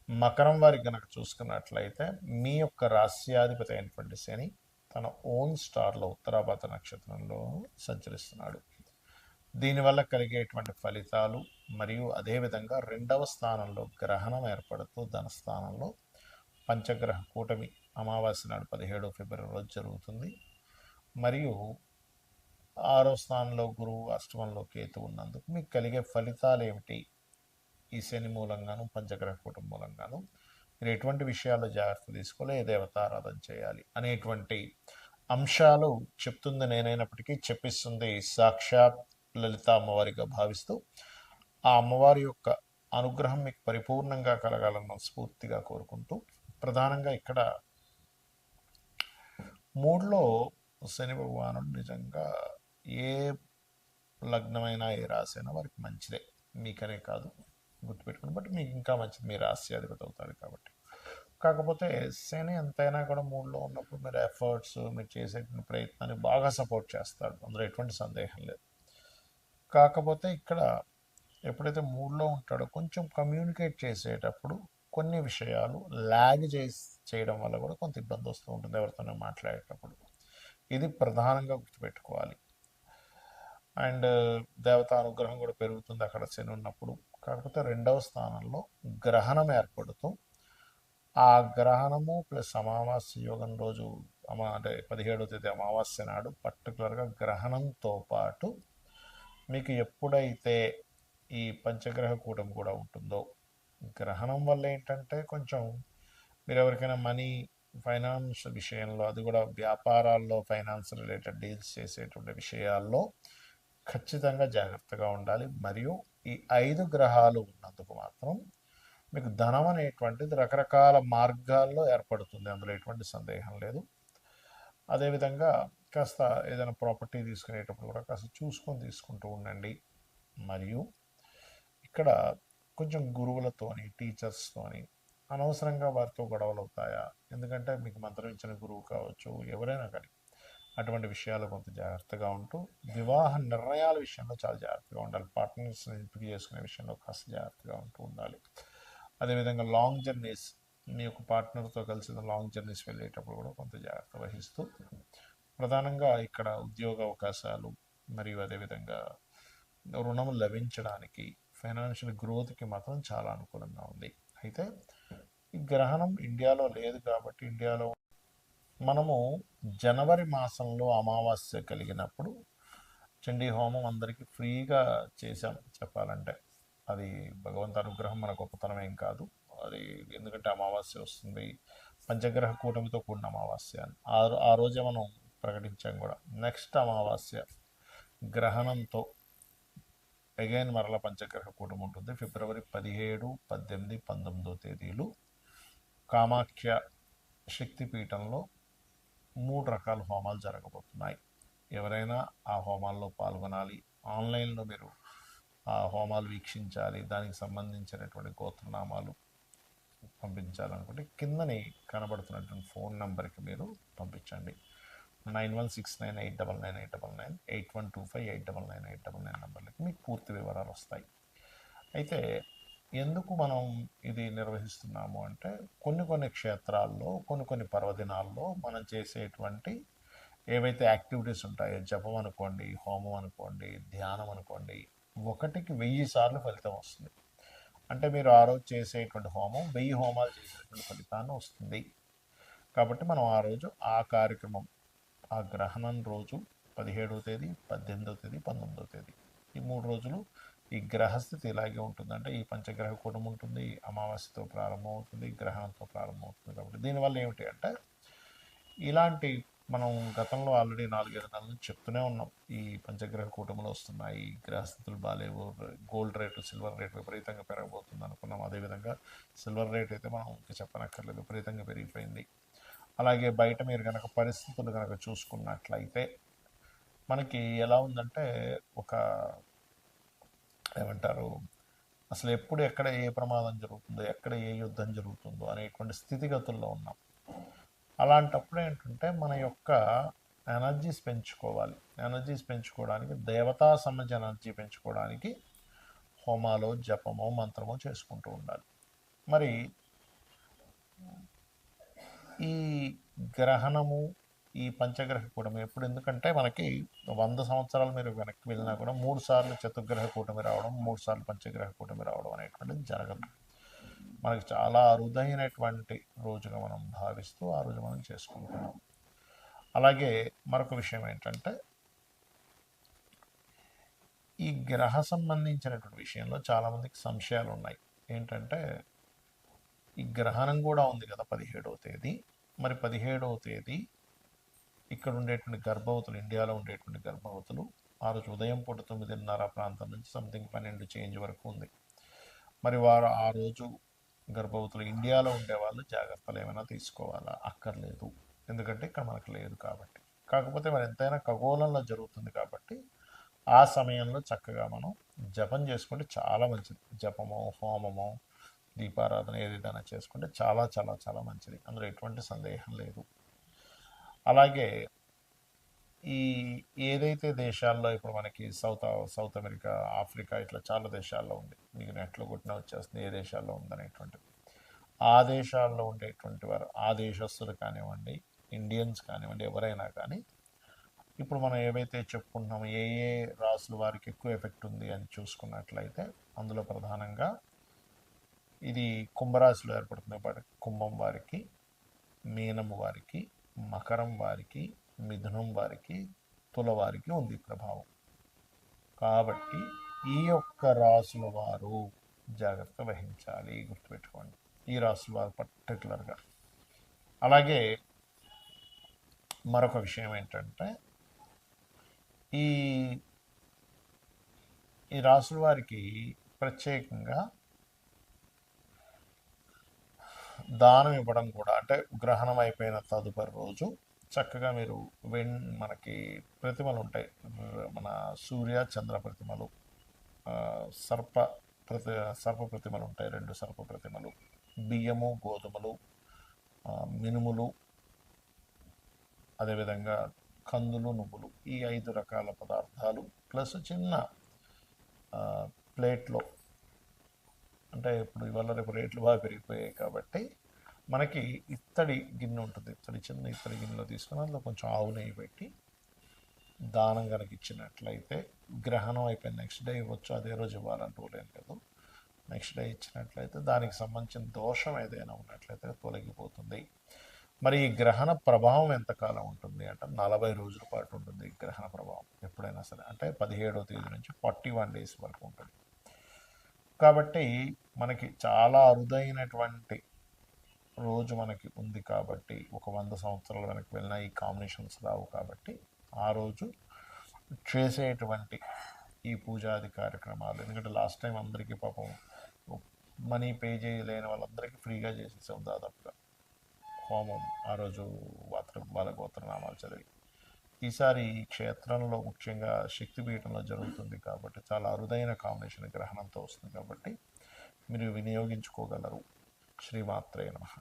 మకరం వారికి గనక చూసుకున్నట్లయితే మీ యొక్క రాస్యాధిపతి అయినటువంటి శని తన ఓన్ స్టార్లో ఉత్తరాభాత నక్షత్రంలో సంచరిస్తున్నాడు. దీనివల్ల కలిగేటువంటి ఫలితాలు మరియు అదేవిధంగా రెండవ స్థానంలో గ్రహణం ఏర్పడుతూ ధనస్థానంలో పంచగ్రహ కూటమి అమావాస్య నాడు 17 ఫిబ్రవరి రోజు జరుగుతుంది. మరియు 6వ స్థానంలో గురువు, అష్టమంలో కేతు ఉన్నందుకు మీకు కలిగే ఫలితాలు ఏమిటి? ఈ శని మూలంగాను పంచగ్రహ కూటమి మూలంగాను మీరు ఎటువంటి విషయాల్లో జాగ్రత్త తీసుకోవాలి, ఏ దేవతారాధన చేయాలి అనేటువంటి అంశాలు చెప్తుంది నేనైనప్పటికీ చెప్పిస్తుంది సాక్షాత్ లలిత అమ్మవారిగా భావిస్తూ ఆ అమ్మవారి యొక్క అనుగ్రహం మీకు పరిపూర్ణంగా కలగాలని స్ఫూర్తిగా కోరుకుంటూ, ప్రధానంగా ఇక్కడ 3లో శని భగవానుడు నిజంగా ఏ లగ్నమైనా ఏ రాశి అయినా వారికి మంచిదే, మీకనే కాదు గుర్తుపెట్టుకుని, బట్ మీకు ఇంకా మంచిది, మీ రాశి అధిపతి అవుతాడు కాబట్టి. కాకపోతే శని ఎంతైనా కూడా 3లో ఉన్నప్పుడు మీరు ఎఫర్ట్స్, మీరు చేసేటువంటి ప్రయత్నాన్ని బాగా సపోర్ట్ చేస్తాడు, అందులో ఎటువంటి సందేహం లేదు. కాకపోతే ఇక్కడ ఎప్పుడైతే 3లో ఉంటాడో కొంచెం కమ్యూనికేట్ చేసేటప్పుడు కొన్ని విషయాలు ల్యాగ్ చేయడం వల్ల కూడా కొంత ఇబ్బంది వస్తూ ఉంటుంది ఎవరితోనే మాట్లాడేటప్పుడు. ఇది ప్రధానంగా గుర్తుపెట్టుకోవాలి. అండ్ దేవతా అనుగ్రహం కూడా పెరుగుతుంది అక్కడ శని ఉన్నప్పుడు. కాకపోతే రెండవ స్థానంలో గ్రహణం ఏర్పడుతూ ఆ గ్రహణము ప్లస్ అమావాస్య యోగం రోజు అంటే 17వ తేదీ అమావాస్య నాడు పర్టికులర్గా గ్రహణంతో పాటు మీకు ఎప్పుడైతే ఈ పంచగ్రహ కూటమి కూడా ఉంటుందో, గ్రహణం వల్ల ఏంటంటే కొంచెం మీరు ఎవరికైనా మనీ, ఫైనాన్స్ విషయంలో, అది కూడా వ్యాపారాల్లో ఫైనాన్స్ రిలేటెడ్ డీల్స్ చేసేటువంటి విషయాల్లో ఖచ్చితంగా జాగ్రత్తగా ఉండాలి. మరియు ఈ 5 గ్రహాలు ఉన్నందుకు మాత్రం మీకు ధనం అనేటువంటిది రకరకాల మార్గాల్లో ఏర్పడుతుంది, అందులో ఎటువంటి సందేహం లేదు. అదేవిధంగా కాస్త ఏదైనా ప్రాపర్టీ తీసుకునేటప్పుడు కూడా కాస్త చూసుకొని తీసుకుంటూ ఉండండి. మరియు ఇక్కడ కొంచెం గురువులతోని, టీచర్స్తోని అనవసరంగా వారితో గొడవలు అవుతాయా? ఎందుకంటే మీకు మంత్రం ఇచ్చిన గురువు కావచ్చు, ఎవరైనా కానీ అటువంటి విషయాలు కొంత జాగ్రత్తగా ఉంటూ, వివాహ నిర్ణయాల విషయంలో చాలా జాగ్రత్తగా ఉండాలి. పార్ట్నర్స్ని ఎంపిక చేసుకునే విషయంలో కాస్త జాగ్రత్తగా ఉంటూ ఉండాలి. అదేవిధంగా లాంగ్ జర్నీస్, మీ యొక్క పార్ట్నర్తో కలిసి లాంగ్ జర్నీస్ వెళ్ళేటప్పుడు కూడా కొంత జాగ్రత్త వహిస్తూ, ప్రధానంగా ఇక్కడ ఉద్యోగ అవకాశాలు మరియు అదేవిధంగా రుణం లభించడానికి, ఫైనాన్షియల్ గ్రోత్కి మాత్రం చాలా అనుకూలంగా ఉంది. అయితే ఈ గ్రహణం ఇండియాలో లేదు కాబట్టి, ఇండియాలో మనము జనవరి మాసంలో అమావాస్య కలిగినప్పుడు చండీ హోమం అందరికీ ఫ్రీగా చేశాం చెప్పాలంటే. అది భగవంతు అనుగ్రహం, మన గొప్పతనం ఏం కాదు అది. ఎందుకంటే అమావాస్య వస్తుంది, పంచగ్రహ కూటమితో కూడిన అమావాస్య అని ఆ రోజే మనం ప్రకటించాం కూడా. నెక్స్ట్ అమావాస్య గ్రహణంతో అగైన్ మరల పంచగ్రహ కూటమి ఉంటుంది. ఫిబ్రవరి 17, 18, 19 తేదీలు కామాఖ్య శక్తిపీఠంలో 3 రకాల హోమాలు జరగబోతున్నాయి. ఎవరైనా ఆ హోమాల్లో పాల్గొనాలి, ఆన్లైన్లో మీరు ఆ హోమాలు వీక్షించాలి, దానికి సంబంధించినటువంటి గోత్రనామాలు పంపించాలనుకుంటే కిందని కనబడుతున్నటువంటి ఫోన్ నెంబర్కి మీరు పంపించండి. 9169899899, 8125899899 నెంబర్లకి మీకు పూర్తి వివరాలు వస్తాయి. అయితే ఎందుకు మనం ఇది నిర్వహిస్తున్నాము అంటే, కొన్ని క్షేత్రాల్లో కొన్ని పర్వదినాల్లో మనం చేసేటువంటి ఏవైతే యాక్టివిటీస్ ఉంటాయో, జపం అనుకోండి, హోమం అనుకోండి, ధ్యానం అనుకోండి, 1కి 1000 సార్లు ఫలితం వస్తుంది. అంటే మీరు ఆ రోజు చేసేటువంటి హోమం 1000 హోమాలు చేసేటువంటి ఫలితాన్ని వస్తుంది. కాబట్టి మనం ఆ రోజు ఆ కార్యక్రమం, ఆ గ్రహణం రోజు 17వ తేదీ, 18వ తేదీ, 19వ తేదీ ఈ 3 రోజులు ఈ గ్రహస్థితి ఇలాగే ఉంటుంది. అంటే ఈ పంచగ్రహ కూటమి ఉంటుంది, అమావాస్యతో ప్రారంభం అవుతుంది, గ్రహణంతో ప్రారంభం అవుతుంది. కాబట్టి దీనివల్ల ఏమిటి అంటే, ఇలాంటి మనం గతంలో ఆల్రెడీ 4-5 నెలల నుంచి చెప్తూనే ఉన్నాం, ఈ పంచగ్రహ కూటములు వస్తున్నాయి, గ్రహస్థితులు బాగాలేవు, గోల్డ్ రేటు, సిల్వర్ రేటు విపరీతంగా పెరగబోతుంది అనుకున్నాం. అదేవిధంగా సిల్వర్ రేట్ అయితే మనం ఇంకా చెప్పనక్కర్లేదు, విపరీతంగా పెరిగిపోయింది. అలాగే బయట మీరు కనుక పరిస్థితులు కనుక చూసుకున్నట్లయితే మనకి ఎలా ఉందంటే, ఒక ఏమంటారు, అసలు ఎప్పుడు ఎక్కడ ఏ ప్రమాదం జరుగుతుందో, ఎక్కడ ఏ యుద్ధం జరుగుతుందో అనేటువంటి స్థితిగతుల్లో ఉన్నాం. అలాంటప్పుడు ఏంటంటే మన యొక్క ఎనర్జీస్ పెంచుకోవాలి. ఎనర్జీస్ పెంచుకోవడానికి, దేవతా సంబంధించిన ఎనర్జీ పెంచుకోవడానికి హోమాలో, జపమో, మంత్రమో చేసుకుంటూ ఉండాలి. మరి ఈ గ్రహణము, ఈ పంచగ్రహ కూటమి ఎప్పుడు, ఎందుకంటే మనకి 100 సంవత్సరాలు మీరు వెనక్కి వెళ్ళినా కూడా 3 సార్లు చతుర్గ్రహ కూటమి రావడం, 3 సార్లు పంచగ్రహ కూటమి రావడం అనేటువంటిది జరగదు. మనకి చాలా అరుదైనటువంటి రోజుగా మనం భావిస్తూ ఆ రోజు మనం చేసుకుంటున్నాం. అలాగే మరొక విషయం ఏంటంటే, ఈ గ్రహ సంబంధించినటువంటి విషయంలో చాలామందికి సంశయాలు ఉన్నాయి. ఏంటంటే, ఈ గ్రహణం కూడా ఉంది కదా 17వ తేదీ. మరి 17వ తేదీ ఇక్కడ ఉండేటువంటి గర్భవతులు, ఇండియాలో ఉండేటువంటి గర్భవతులు ఆ రోజు ఉదయం పూట 9:30 ప్రాంతం నుంచి సంథింగ్ 12 చేంజ్ వరకు ఉంది. మరి వారు ఆ రోజు గర్భవతులు ఇండియాలో ఉండేవాళ్ళు జాగ్రత్తలు ఏమైనా తీసుకోవాలా? అక్కర్లేదు, ఎందుకంటే ఇక్కడ మనకు లేదు కాబట్టి. కాకపోతే మరి ఎంతైనా ఖగోళంలో జరుగుతుంది కాబట్టి ఆ సమయంలో చక్కగా మనం జపం చేసుకుంటే చాలా మంచిది. జపమో, హోమమో, దీపారాధన ఏదైనా చేసుకుంటే చాలా చాలా చాలా మంచిది. అందులో ఎటువంటి సందేహం లేదు. అలాగే ఈ ఏదైతే దేశాల్లో ఇప్పుడు మనకి సౌత్ అమెరికా, ఆఫ్రికా, ఇట్లా చాలా దేశాల్లో ఉంది. మీకు నెట్లో కొట్టిన వచ్చేస్తుంది ఏ దేశాల్లో ఉందనేటువంటిది. ఆ దేశాల్లో ఉండేటువంటి వారు, ఆ దేశస్తులు కానివ్వండి, ఇండియన్స్ కానివ్వండి, ఎవరైనా కానీ ఇప్పుడు మనం ఏవైతే చెప్పుకుంటున్నామో ఏ ఏ రాసుల వారికి ఎక్కువ ఎఫెక్ట్ ఉంది అని చూసుకున్నట్లయితే అందులో ప్రధానంగా ఇది కుంభరాశిలో ఏర్పడుతుంది కాబట్టి కుంభం వారికి, మీనం వారికి, మకరం వారికి, మిథునం వారికి, తుల వారికి ఉంది ప్రభావం. కాబట్టి ఈ యొక్క రాసుల వారు జాగ్రత్త వహించాలి, గుర్తుపెట్టుకోండి ఈ రాసుల వారు పర్టికులర్గా. అలాగే మరొక విషయం ఏంటంటే, ఈ ఈ రాసుల వారికి ప్రత్యేకంగా దానం ఇవ్వడం కూడా, అంటే గ్రహణం అయిపోయిన తదుపరి రోజు చక్కగా మీరు మనకి ప్రతిమలు ఉంటాయి, మన సూర్య చంద్ర ప్రతిమలు, సర్ప సర్ప ప్రతిమలు ఉంటాయి, 2 సర్ప ప్రతిమలు, బియ్యము, గోధుమలు, మినుములు, అదేవిధంగా కందులు, నువ్వులు, ఈ 5 రకాల పదార్థాలు ప్లస్ చిన్న ప్లేట్లో, అంటే ఇప్పుడు ఇవాళ రేపు రేట్లు బాగా పెరిగిపోయాయి కాబట్టి మనకి ఇత్తడి గిన్నె ఉంటుంది, చిన్న ఇత్తడి గిన్నెలో తీసుకుని అందులో కొంచెం ఆవు నెయ్యి పెట్టి దానం కనుక ఇచ్చినట్లయితే, గ్రహణం అయిపోయిన నెక్స్ట్ డే ఇవ్వచ్చు, అదే రోజు ఇవ్వాలంటూ లేదు, నెక్స్ట్ డే ఇచ్చినట్లయితే దానికి సంబంధించిన దోషం ఏదైనా ఉన్నట్లయితే తొలగిపోతుంది. మరి ఈ గ్రహణ ప్రభావం ఎంతకాలం ఉంటుంది అంటే 40 రోజుల పాటు ఉంటుంది ఈ గ్రహణ ప్రభావం ఎప్పుడైనా సరే, అంటే 17వ తేదీ నుంచి 41 డేస్ వరకు ఉంటుంది. కాబట్టి మనకి చాలా అరుదైనటువంటి రోజు మనకి ఉంది కాబట్టి, ఒక 100 సంవత్సరాల వెనక్కి వెళ్ళినా ఈ కాంబినేషన్స్ రావు కాబట్టి ఆ రోజు చేసేటువంటి ఈ పూజాది కార్యక్రమాలు, ఎందుకంటే లాస్ట్ టైం అందరికీ పాపం మనీ పే చేయలేని వాళ్ళందరికీ ఫ్రీగా చేసేసాం దాదాపుగా హోమం ఆ రోజు వాళ్ళ గోత్రనామాలు చదివి. ఈసారి ఈ క్షేత్రంలో ముఖ్యంగా శక్తిపీఠంలో జరుగుతుంది కాబట్టి చాలా అరుదైన కాంబినేషన్ గ్రహణంతో వస్తుంది కాబట్టి మీరు వినియోగించుకోగలరు. శ్రీమాత్రే నమః.